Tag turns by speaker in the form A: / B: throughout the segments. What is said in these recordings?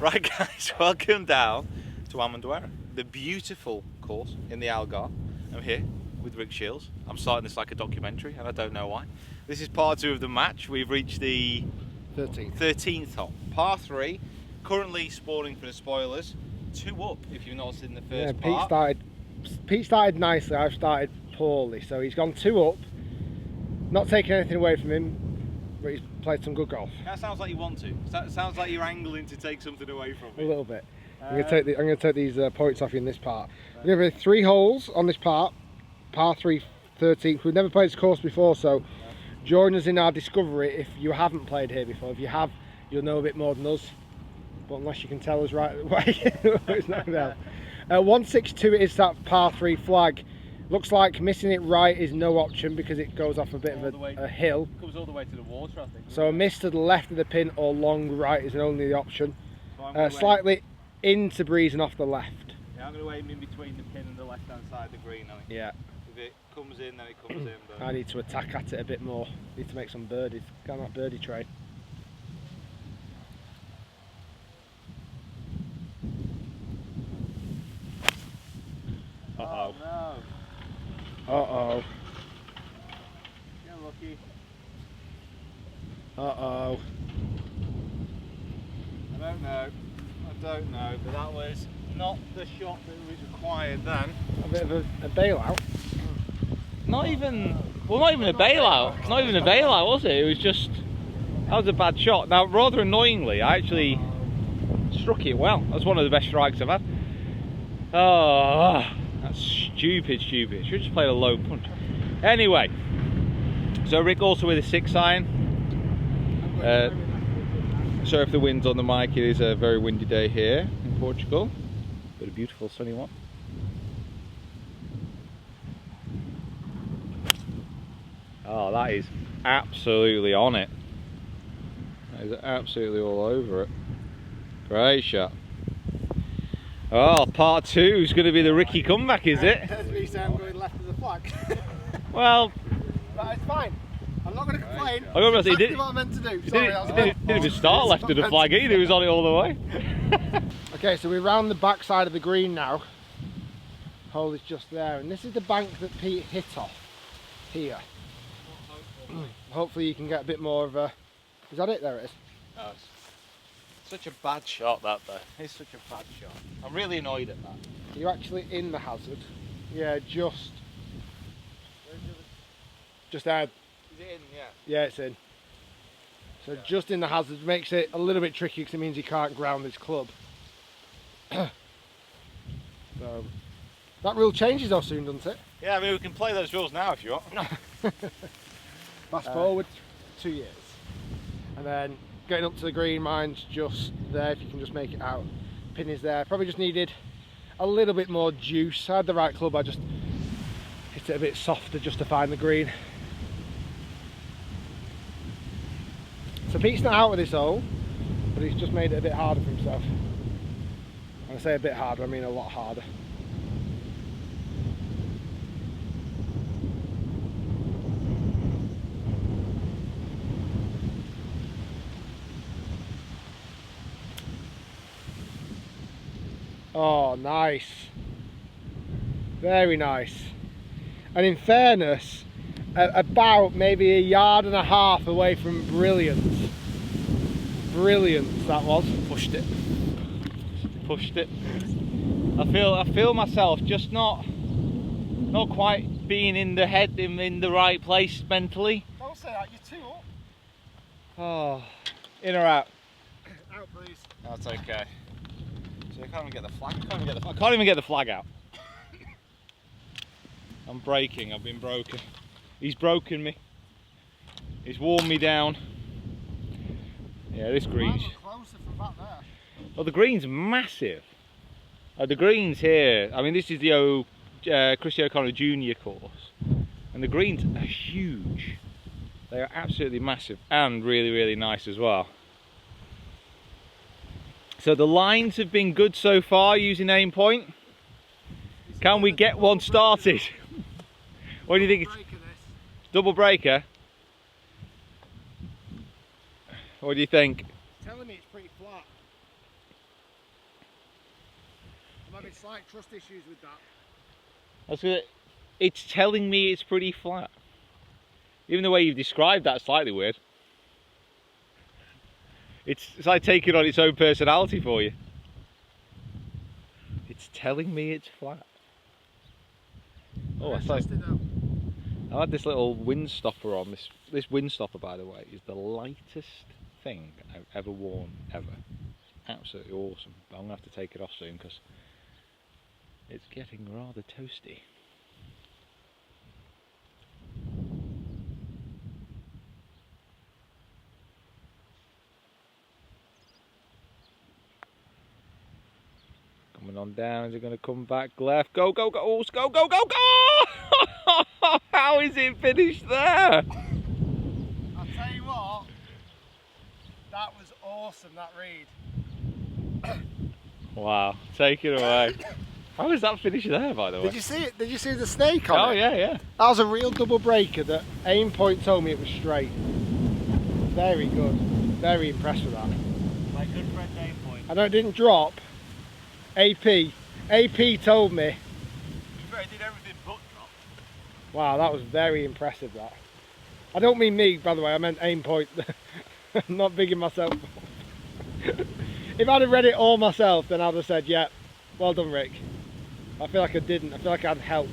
A: Right guys, welcome down to Amendoeira, the beautiful course in the Algarve. I'm here with Rick Shiels. I'm starting this like a documentary and I don't know why. This is part 2 of the match. We've reached the 13th hole. Par 3, currently spawning for the spoilers. 2 up if you've noticed in the first part.
B: Pete started nicely, I've started poorly. So he's gone 2 up, not taking anything away from him, but he's played some good golf.
A: That sounds like you want to. That sounds like you're angling to take something away from me.
B: A little bit. I'm going to take these points off you in this part. We're going to have 3 holes on this part. Par 3, 13th. We've never played this course before, so join us in our discovery if you haven't played here before. If you have, you'll know a bit more than us. But unless you can tell us right away, it's not going to help. 162 is that par 3 flag. Looks like missing it right is no option because it goes off a bit of a hill.
A: It comes all the way to the water, I think.
B: So a miss to the left of the pin or long right is only the option. So slightly into breeze and off the left.
A: Yeah, I'm going to aim in between the pin and the left hand side of the green, I think.
B: Yeah.
A: If it comes in, then it comes in. But
B: I need to attack at it a bit more. Need to make some birdies. Go on that birdie train.
A: Uh-oh. No.
B: Uh-oh.
A: You're lucky.
B: Uh-oh.
A: I don't know, but that was not the shot that was required then.
B: A bit of a bailout.
A: Not even a bailout. Not even a bailout, was it? It was just, that was a bad shot. Now, rather annoyingly, I actually struck it well. That's one of the best strikes I've had. Oh, that's stupid. Should just played a low punch. Anyway, so Rick also with a 6 iron. Sorry if the wind's on the mic. It is a very windy day here in Portugal, but a beautiful sunny one. Oh, that is absolutely on it. That is absolutely all over it. Great shot. Oh, part 2 is going to be the Ricky comeback, is it?
B: As we say, I'm going left of the flag.
A: Well,
B: but it's fine. I'm not going to complain.
A: I
B: That's exactly what I meant to do. Sorry,
A: didn't even start left of the flag either. He was on it all the way.
B: Okay, so we're round the back side of the green now. Hole is just there, and this is the bank that Pete hit off here. Hopefully you can get a bit more of a... Is that it? There it is.
A: Oh, it's such a bad shot, that though. It's such a bad shot. I'm really annoyed at that.
B: You're actually in the hazard. Yeah, just there.
A: Is it in? Yeah.
B: Yeah, it's in. So just in the hazard makes it a little bit tricky because it means he can't ground his club. So that rule changes though soon, doesn't it?
A: Yeah, I mean we can play those rules now if you want.
B: Fast forward 2 years, and then getting up to the green, mine's just there. If you can just make it out, pin is there. Probably just needed a little bit more juice. I had the right club, I just hit it a bit softer just to find the green. So Pete's not out with this hole, but he's just made it a bit harder for himself. When I say a bit harder, I mean a lot harder. Oh, nice. Very nice. And in fairness, about maybe 1.5 yards away from brilliance. Brilliance that was.
A: Pushed it. I feel myself just not quite being in the head in the right place mentally.
B: Don't say that, you're 2 up.
A: Oh, in or out?
B: Out, please.
A: That's okay. So I can't even get the flag. I can't even get the flag out. I'm breaking. I've been broken. He's broken me. He's worn me down. Yeah, this green's.
B: Closer from back there.
A: Well, the green's massive. The greens here. I mean, this is the Christy O'Connor Jr. course, and the greens are huge. They are absolutely massive and really, really nice as well. So the lines have been good so far using aim point. Can we get one started? What do you think? Double breaker? What do you think?
B: It's telling me it's pretty flat. I'm having slight trust issues with that.
A: It's telling me it's pretty flat. Even the way you've described that's slightly weird. It's like taking on its own personality for you. It's telling me it's flat. Oh, I had this little wind stopper on. This wind stopper, by the way, is the lightest thing I've ever worn, ever. Absolutely awesome. But I'm going to have to take it off soon because it's getting rather toasty. Coming on down, is it going to come back left? Go, go, go, oh, go, go, go, go! How is it finished there?
B: I'll tell you what, that was awesome, that read.
A: Wow, take it away. How is that finished there, by the way?
B: Did you see it? Did you see the snake on it?
A: Oh, yeah, yeah.
B: That was a real double breaker that aim point told me it was straight. Very good. Very impressed with that.
A: My good friend aim point.
B: I know it didn't drop. AP told me.
A: It did everything but drop.
B: Wow, that was very impressive, that. I don't mean me, by the way, I meant aim point. I'm not bigging myself up. If I'd have read it all myself, then I'd have said, yeah, well done, Rick. I feel like I didn't. I feel like I had help.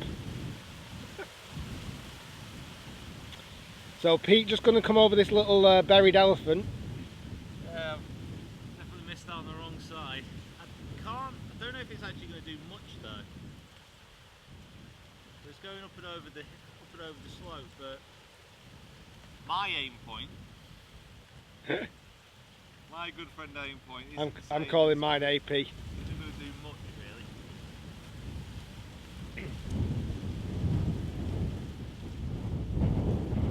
B: So Pete just going to come over this little buried elephant.
A: Definitely missed out on the wrong side. I don't know if it's actually going to do much though. It's going up and over the slope, but my aim point, my good friend aim point,
B: I'm calling mine AP.
A: Isn't going to do much really.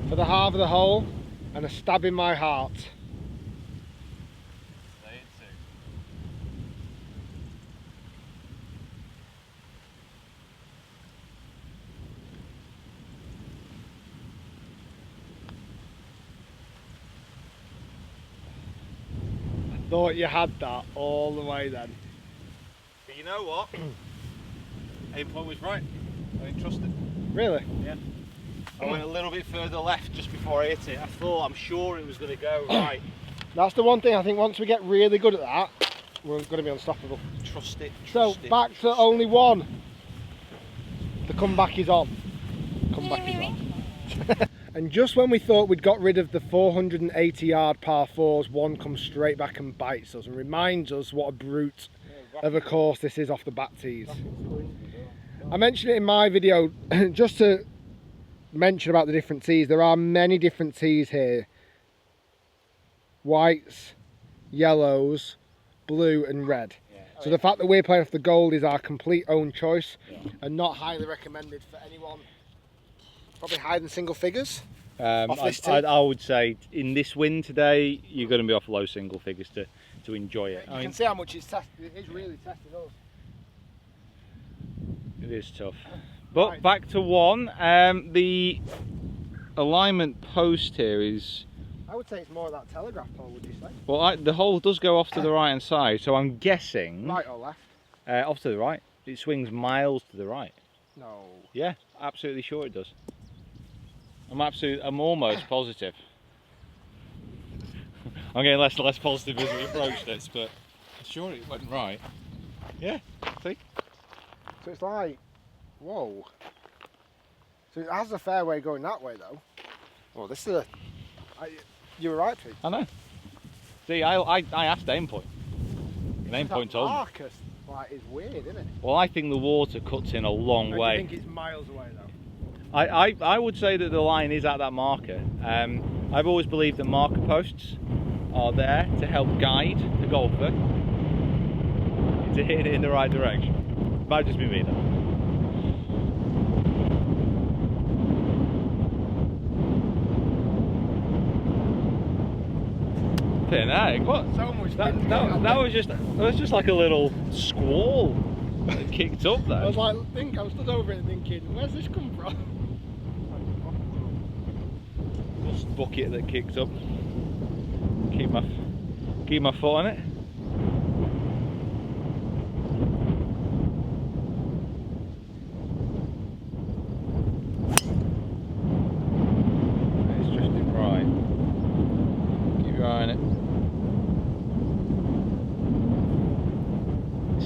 B: For the half of the hole and a stab in my heart.
A: Stay in two.
B: I thought you had that all the way then.
A: But you know what? Aim point was right. I didn't trust it.
B: Really?
A: Yeah. I went a little bit further left just before I hit it. I'm sure it was going to go right.
B: That's the one thing, I think once we get really good at that, we're going to be unstoppable.
A: Trust it.
B: So back to only one. The comeback is on. Comeback is on. And just when we thought we'd got rid of the 480 yard par fours, one comes straight back and bites us and reminds us what a brute of a course this is off the back tees. I mentioned it in my video just to mention about the different tees. There are many different tees here. Whites, yellows, blue and red. So the fact that we're playing off the gold is our complete own choice and not highly recommended for anyone. Probably higher than single figures.
A: I would say in this wind today, you're going to be off low single figures to enjoy it.
B: You can see how much it's tested. It is really testing us.
A: It is tough. But right. Back to one. The alignment post here is...
B: I would say it's more of that telegraph pole, would you say?
A: Well, the hole does go off to the right hand side, so I'm guessing...
B: Right or left?
A: Off to the right. It swings miles to the right.
B: No.
A: Yeah, absolutely sure it does. I'm almost positive. I'm getting less and less positive as we approach this, but I'm sure it went right. Yeah, see?
B: So it's like, whoa. So it has a fair way going that way though. Oh, this is you were right, Pete.
A: I know. See, I asked aim point. And aim point told me.
B: Marcus, like, is weird, isn't it?
A: Well, I think the water cuts in a long way.
B: I think it's miles away though.
A: I would say that the line is at that marker. I've always believed that marker posts are there to help guide the golfer to hit it in the right direction. Might just be me though. What?
B: So much
A: that was just like a little squall that kicked up there.
B: I was like, I stood over it thinking, where's this come from?
A: Just bucket that kicked up. Keep my foot on it.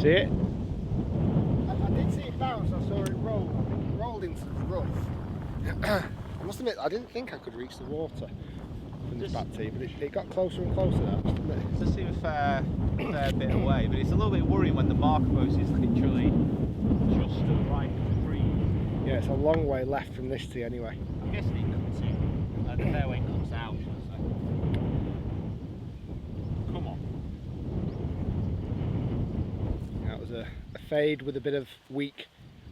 A: see it?
B: I did see it bounce, I saw it roll. I think it rolled into the rough. I must admit, I didn't think I could reach the water from this back tee, but it got closer and closer now, I must admit.
A: It does seem a fair bit away, but it's a little bit worrying when the marker post is literally just to the right of the green.
B: Yeah, it's a long way left from this tee anyway.
A: I'm guessing it cuts in, and the fairway cuts out, should I say. Come on.
B: That was a fade with a bit of weak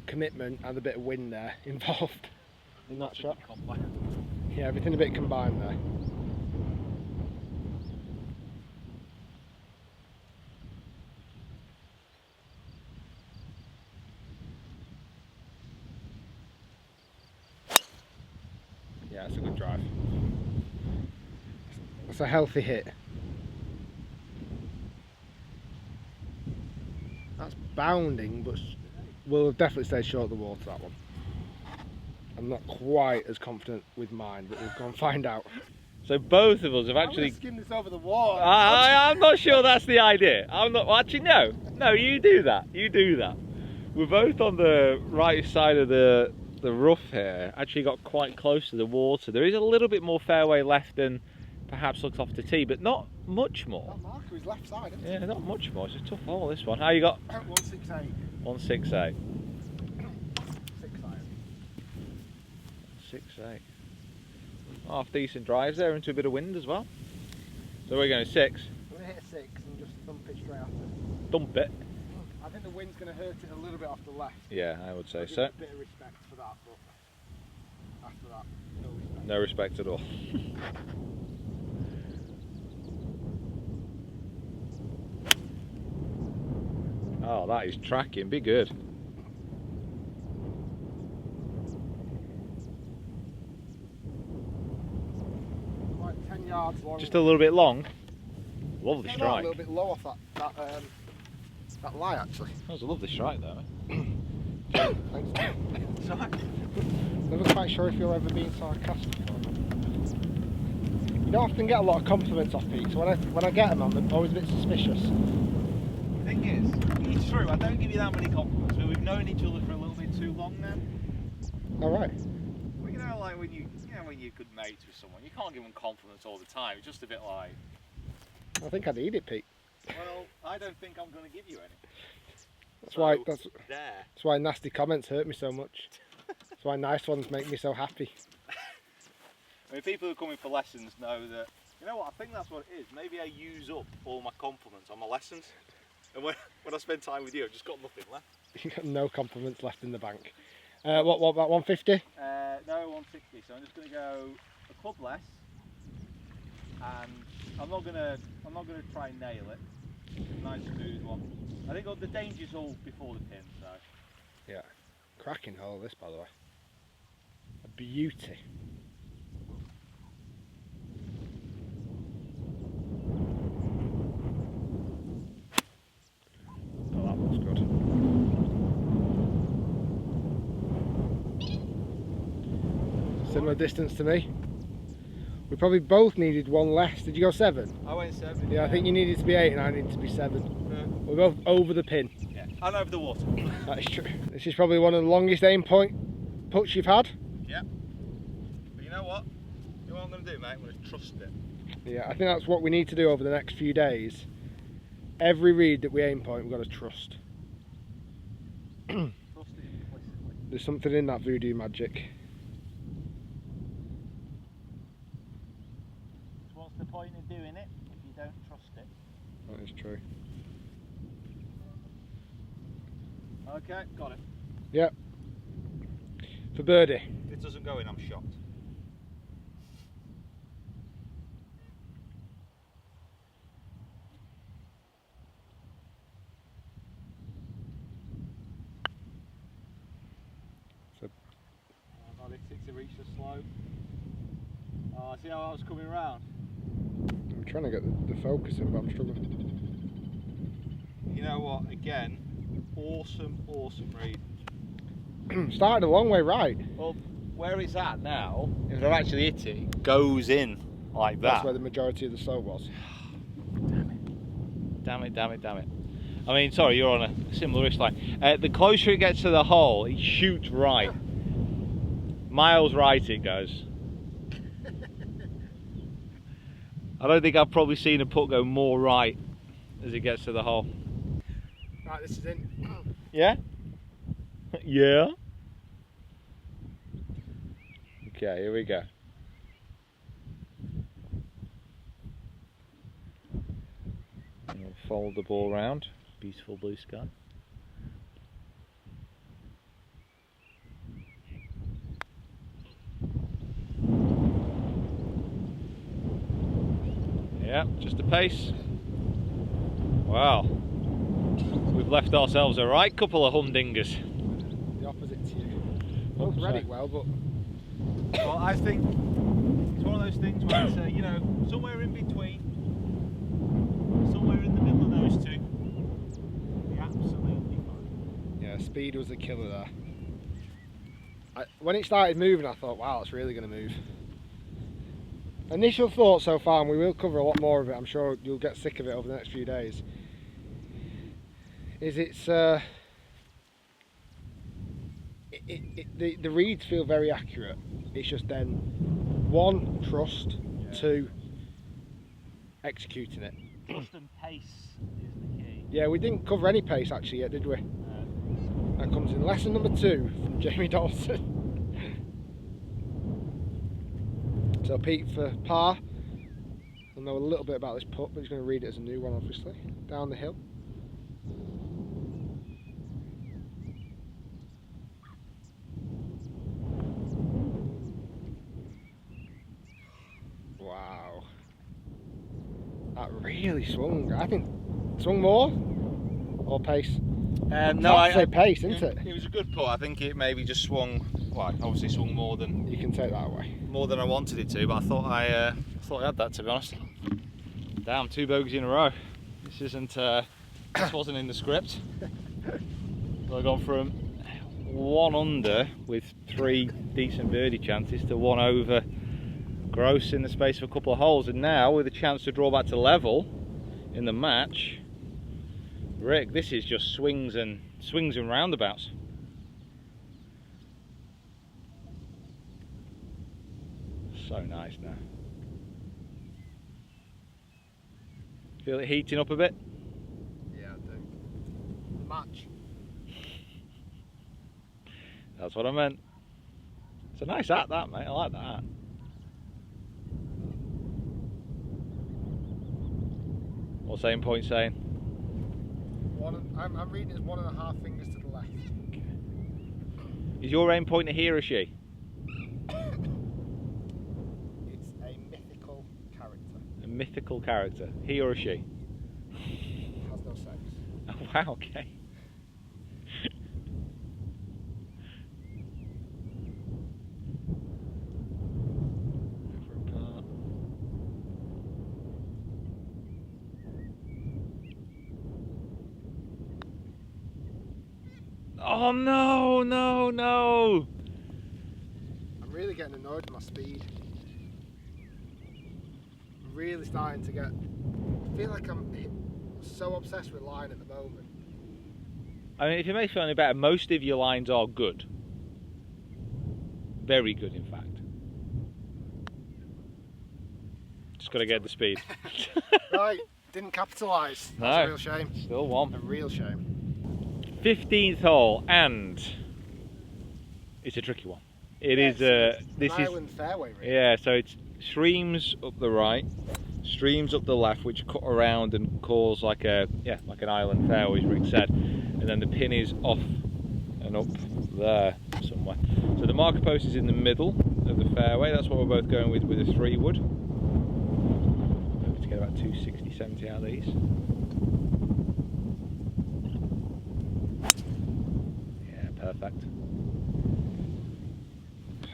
B: commitment and a bit of wind there involved in that shot. Yeah, everything a bit combined there. Yeah, it's a good drive. It's a healthy hit. That's bounding, but will definitely stay short of the water, that one. I'm not quite as confident with mine, but we'll go and find out. So both of us have actually skimmed this over the water.
A: I'm not sure that's the idea. I'm not. Well, actually, no. You do that. You do that. We're both on the right side of the rough here. Actually, got quite close to the water. There is a little bit more fairway left than perhaps looks off the tee, but not much more.
B: That marker is left side, isn't it?
A: Yeah, not much more. It's a tough hole, this one. How you got?
B: 168.
A: 168.
B: 6
A: 6-8. Half decent drives there into a bit of wind as well. So we're going 6.
B: I'm going to hit a 6 and just thump it straight after.
A: Dump it.
B: I think the wind's going to hurt it a little bit off the left.
A: Yeah, I would say
B: I'll give
A: so.
B: it a bit of respect for that, but after that, no respect.
A: No respect at all. Oh, that is tracking. Be good.
B: Like 10 yards long.
A: Just a little bit long. Lovely
B: A
A: strike.
B: little bit low off that lie, actually.
A: That was a lovely strike though.
B: Thanks.
A: Sorry.
B: Never quite sure if you're ever being sarcastic. You don't often get a lot of compliments off Pete, so when I get them, I'm always a bit suspicious.
A: The thing is, it's true, I don't give you that many compliments, but we've known each other for a little bit too long now.
B: Alright.
A: Well, you know, like when you're good mates with someone, you can't give them compliments all the time. It's just a bit like,
B: I think I need it, Pete.
A: well, I don't think I'm going to give you any.
B: That's why nasty comments hurt me so much. That's why nice ones make me so happy.
A: I mean, people who are coming for lessons know that, you know what, I think that's what it is. Maybe I use up all my compliments on my lessons. And when I spend time with you, I've just got nothing left.
B: You've got no compliments left in the bank. What about 150?
A: No, 160. So I'm just going to go a club less, and I'm not going to try and nail it. Nice smooth one. I think the danger's all before the pin. So
B: Yeah, cracking hole this, by the way. A beauty. Oh, that looks good. Similar distance to me. We probably both needed one less. Did you go 7?
A: I went 7.
B: Yeah, I think you needed to be 8 and I needed to be 7.
A: Yeah.
B: We're both over the pin.
A: Yeah, and over the water.
B: That is true. This is probably one of the longest aim point puts you've had.
A: Yeah. But you know what? You know what I'm going to do, mate? I'm going to trust it.
B: Yeah, I think that's what we need to do over the next few days. Every read that we aim point, we've got to trust.
A: Trust it implicitly.
B: There's something in that voodoo magic.
A: What's the point of doing it if you don't trust it?
B: That is true.
A: Okay, got it.
B: Yep. For birdie.
A: If it doesn't go in, I'm shocked.
B: So,
A: Not it, to reach the slope. Oh, see how I was coming round?
B: I'm trying to get the focus in, but I'm struggling.
A: You know what? Again, awesome read.
B: Started a long way right.
A: Well, where it's at now, if I've actually hit it, it goes in like that.
B: That's where the majority of the slope was.
A: Damn it. I mean, sorry, you're on a similar wrist line. The closer it gets to the hole, it shoots right. Miles right it goes. I don't think I've probably seen a putt go more right as it gets to the hole.
B: Right, this is in.
A: Yeah? Yeah? Okay, here we go. And we'll fold the ball round. Beautiful blue sky. Yeah, just a pace. Wow. We've left ourselves a right couple of humdingers.
B: The opposite to you. Both read it well, but...
A: Well, I think it's one of those things where it's, you know, somewhere in between. Somewhere in the middle of those two. Be absolutely fine.
B: Yeah, speed was a killer there. When it started moving, I thought, wow, it's really going to move. Initial thought so far, and we will cover a lot more of it, I'm sure you'll get sick of it over the next few days, is the reads feel very accurate. It's just then, one, trust, two, executing it.
A: Trust and pace is the key.
B: Yeah, we didn't cover any pace actually yet, did we? That comes in lesson number 2 from Jamie Dawson. So Pete for par. We'll know a little bit about this putt, but he's going to read it as a new one, obviously. Down the hill. Wow. That really swung. I think swung more or pace.
A: No,
B: I'd say pace, isn't it?
A: It was a good putt. I think it maybe just swung. Well, obviously swung more than
B: You can take that away.
A: more than I wanted it to, but I thought I had that, to be honest. Damn, 2 bogeys in a row. This isn't. This wasn't in the script. So I've gone from 1 under with 3 decent birdie chances to 1 over gross in the space of a couple of holes, and now with a chance to draw back to level in the match. Rick, this is just swings and roundabouts. So nice now. Feel it heating up a bit?
B: Yeah, I do. Match.
A: That's what I meant. It's a nice hat, that, mate. I like that hat. What's aim point saying?
B: I'm reading it as 1.5 fingers to the left.
A: Okay. Is your aim point a he or a she?
B: It's a mythical character.
A: A mythical character. He or a she?
B: Has no sex.
A: Oh, wow, okay. Oh no, no, no!
B: I'm really getting annoyed with my speed. I'm really starting to get... I feel like I'm so obsessed with line at the moment.
A: I mean, if you make it feel any better, most of your lines are good. Very good, in fact. Just got to get the speed.
B: Right, didn't capitalise. That's
A: No,
B: a real shame.
A: Still one.
B: A real shame.
A: 15th hole, and it's a tricky one. It is. This is
B: island fairway, really.
A: Yeah, so it's streams up the right, streams up the left, which cut around and cause like an island fairway, as Rick said, and then the pin is off and up there somewhere. So the marker post is in the middle of the fairway. That's what we're both going with a 3-wood. Hope to get about 260, 70 out of these. Perfect.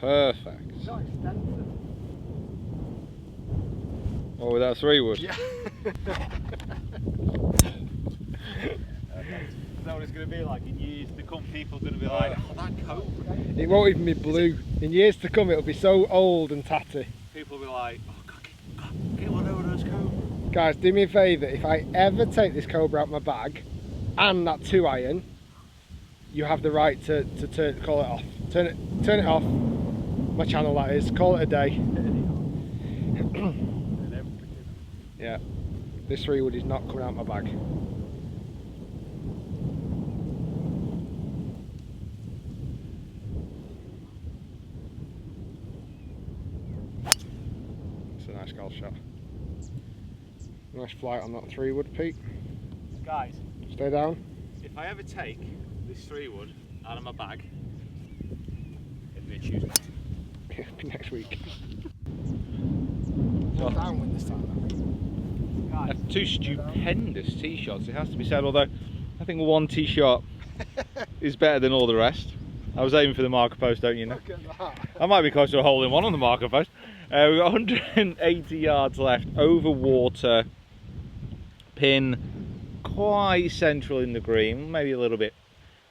A: Perfect.
B: It's not extensive.
A: Oh, with that 3-wood?
B: Yeah.
A: Is that what it's going to be like in years to come? People are going to be like, oh, that coat.
B: It won't even be blue. In years to come, it'll be so old and tatty.
A: People will be like, oh, God, get one over those coat.
B: Guys, do me a favour. If I ever take this Cobra out my bag, and that 2 iron, you have the right to call it off. Turn it off. My channel, that is. Call it a day. Yeah, this 3-wood is not coming out my bag. It's a nice golf shot. Nice flight on that 3-wood, Pete.
A: Guys,
B: stay down.
A: If I ever take this 3-wood out of my bag, it'll be a Tuesday.
B: It'll be next week.
A: So,
B: downwind this time.
A: Guys, 2 stupendous tee shots, it has to be said, although I think 1 tee shot is better than all the rest. I was aiming for the marker post, don't you know?
B: Look at that.
A: I might be close to a hole in one on the marker post. We've got 180 yards left, over water, pin quite central in the green, maybe a little bit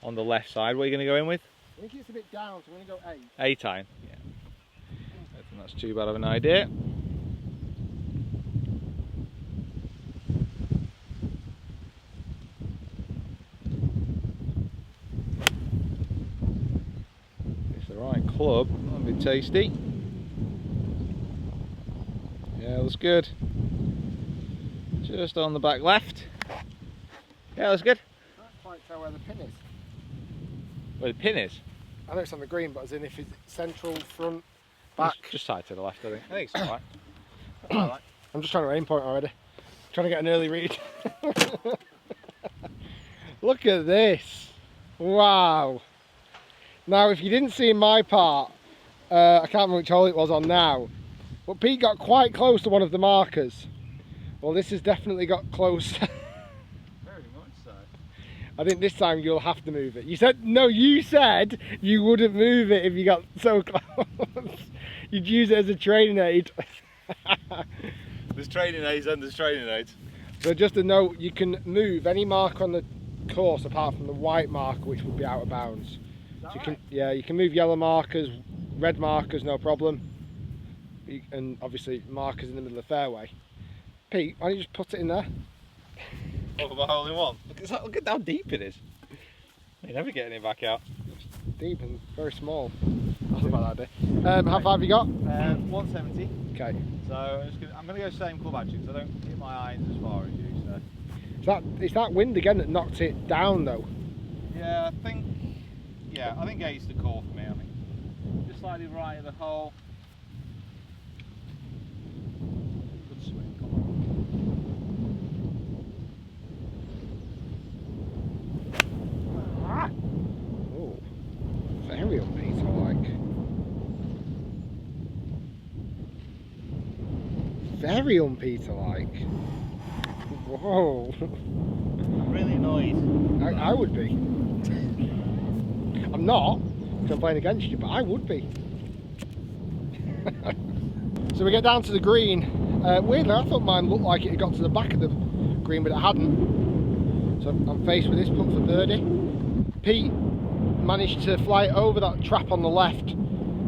A: on the left side. What are you going to go in with?
B: I think it's a bit down, so I'm going to go
A: 8 iron. Yeah. I don't think that's too bad of an idea. It's the right club, that'll be tasty. Yeah, looks good. Just on the back left. Yeah, that's good.
B: I can't quite tell where the pin is.
A: Where the pin is?
B: I know it's on the green, but as in if it's central, front, back.
A: Just side to the left, I think. I think it's alright. Alright.
B: I'm just trying to aim point already. Trying to get an early read. Look at this. Wow. Now, if you didn't see my part, I can't remember which hole it was on now, but Pete got quite close to one of the markers. Well, this has definitely got close.
A: Very much so.
B: I think this time you'll have to move it. You said, no, you said you wouldn't move it if you got so close. You'd use it as a training aid.
A: There's training aids and there's training aids.
B: So just a note, you can move any marker on the course apart from the white marker, which would be out of bounds. So you can, yeah, you can move yellow markers, red markers, no problem. And obviously markers in the middle of the fairway. Pete, why don't you just put it in there?
A: Over my hole in one. Look at how deep it is. You're never getting it back out.
B: Deep and very small. That's a bad idea. How far have you got?
A: 170.
B: Okay.
A: So I'm going to go same club actually, because I don't hit my irons as far as you. So.
B: It's that wind again that knocked it down though.
A: Yeah, I think 8's the call for me. I think just slightly right of the hole. Good swing. Come on.
B: Oh, very unbeatable like. Very un-Peter-like. Whoa.
A: I'm really annoyed.
B: I would be. I'm not, because I'm playing against you, but I would be. So we get down to the green. Weirdly, I thought mine looked like it had got to the back of the green, but it hadn't. So I'm faced with this putt for birdie. Pete managed to fly over that trap on the left.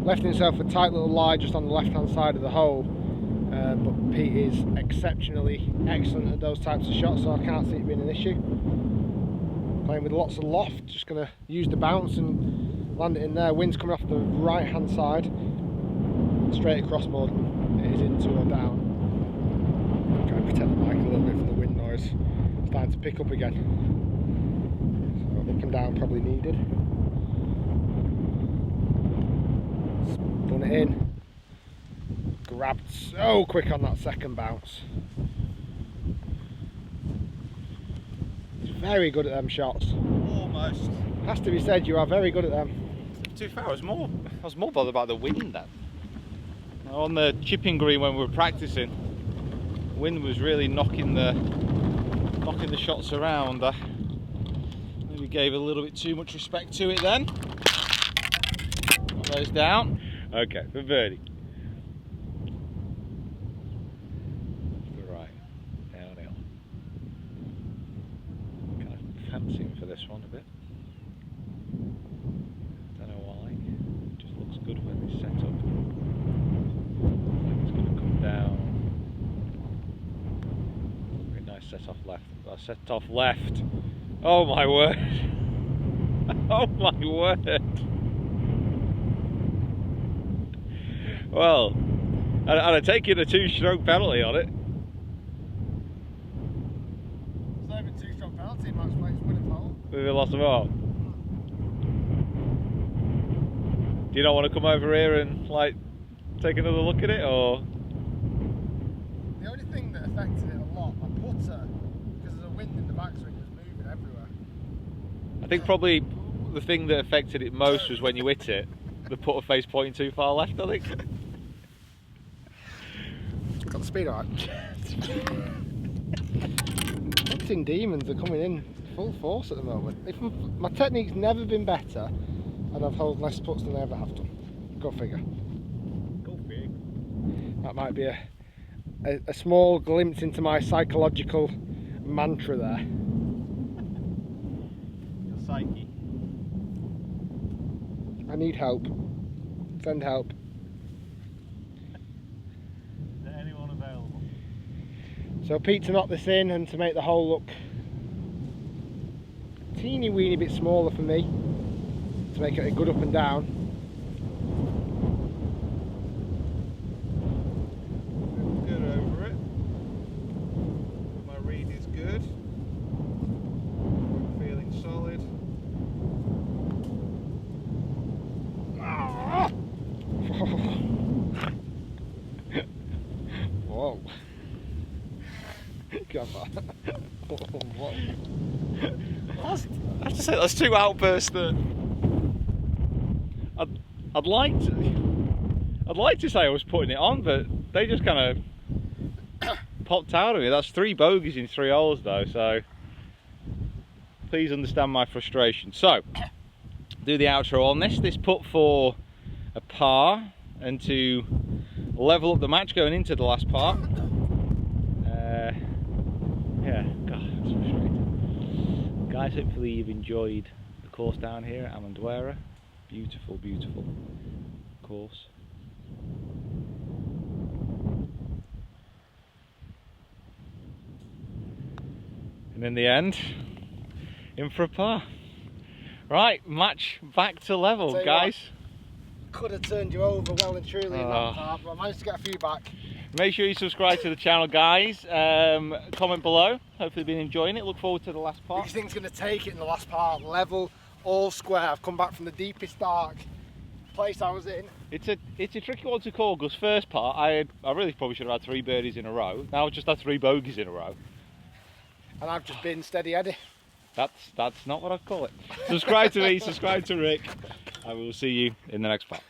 B: Left himself a tight little lie just on the left-hand side of the hole. But Pete is exceptionally excellent at those types of shots, so I can't see it being an issue. Playing with lots of loft, just going to use the bounce and land it in there. Wind's coming off the right hand side, straight across more than it is into or down. Trying to protect the mic a little bit from the wind noise. It's starting to pick up again. So up and down probably needed. Spun it in. Grabbed so quick on that second bounce. He's very good at them shots.
A: Almost.
B: Has to be said, you are very good at them.
A: To be fair, I was more bothered about the wind then. On the chipping green when we were practicing, the wind was really knocking the shots around. I maybe gave a little bit too much respect to it then. Put those down. Okay, for birdie. Fancying for this one a bit. Don't know why. It just looks good when it's set up. Like it's going to come down. Very nice set off left. Got a set off left Oh my word. Oh my word. Well, I'd take it a 2-stroke penalty on it.
B: It's not even a 2-stroke penalty match play, it's winning hole.
A: We've lost them all. Do you not want to come over here and like take another look at it, or?
B: The only thing that affected it a lot, my putter, because there's a wind in the backswing, was moving everywhere.
A: I think probably the thing that affected it most was when you hit it, the putter face pointing too far left, I think.
B: Got the speed alright. Putting demons are coming in full force at the moment. If my technique's never been better, and I've held less putts than I ever have done. Go figure.
A: Go big.
B: That might be a small glimpse into my psychological mantra there.
A: Your psyche.
B: I need help. Send help.
A: Is there anyone available?
B: So Pete, to knock this in and to make the hole look a teeny weeny bit smaller for me, to make it a good up and down.
A: Good over it. My read is good. I'm feeling solid.
B: Whoa. God, whoa.
A: I have to say that's 2 outbursts that I'd like to say I was putting it on, but they just kind of popped out of me. That's 3 bogeys in 3 holes though, so please understand my frustration. So, do the outro on this. This putt for a par and to level up the match going into the last part. Yeah, God, that's frustrating. Guys, hopefully you've enjoyed the course down here at Amendoeira. Beautiful, beautiful course. And in the end, in for a par. Right, match back to level, guys.
B: Could have turned you over well and truly in that part, but I managed to get a few back.
A: Make sure you subscribe to the channel, guys. Comment below. Hopefully you've been enjoying it. Look forward to the last part.
B: Who do you think's going to take it in the last part? Level, all square. I've come back from the deepest dark place I was in.
A: It's a tricky one to call, because first part I really probably should have had 3 birdies in a row. Now I've just had 3 bogeys in a row.
B: And I've just been steady Eddie.
A: That's not what I'd call it. Subscribe to me, subscribe to Rick. I will see you in the next part.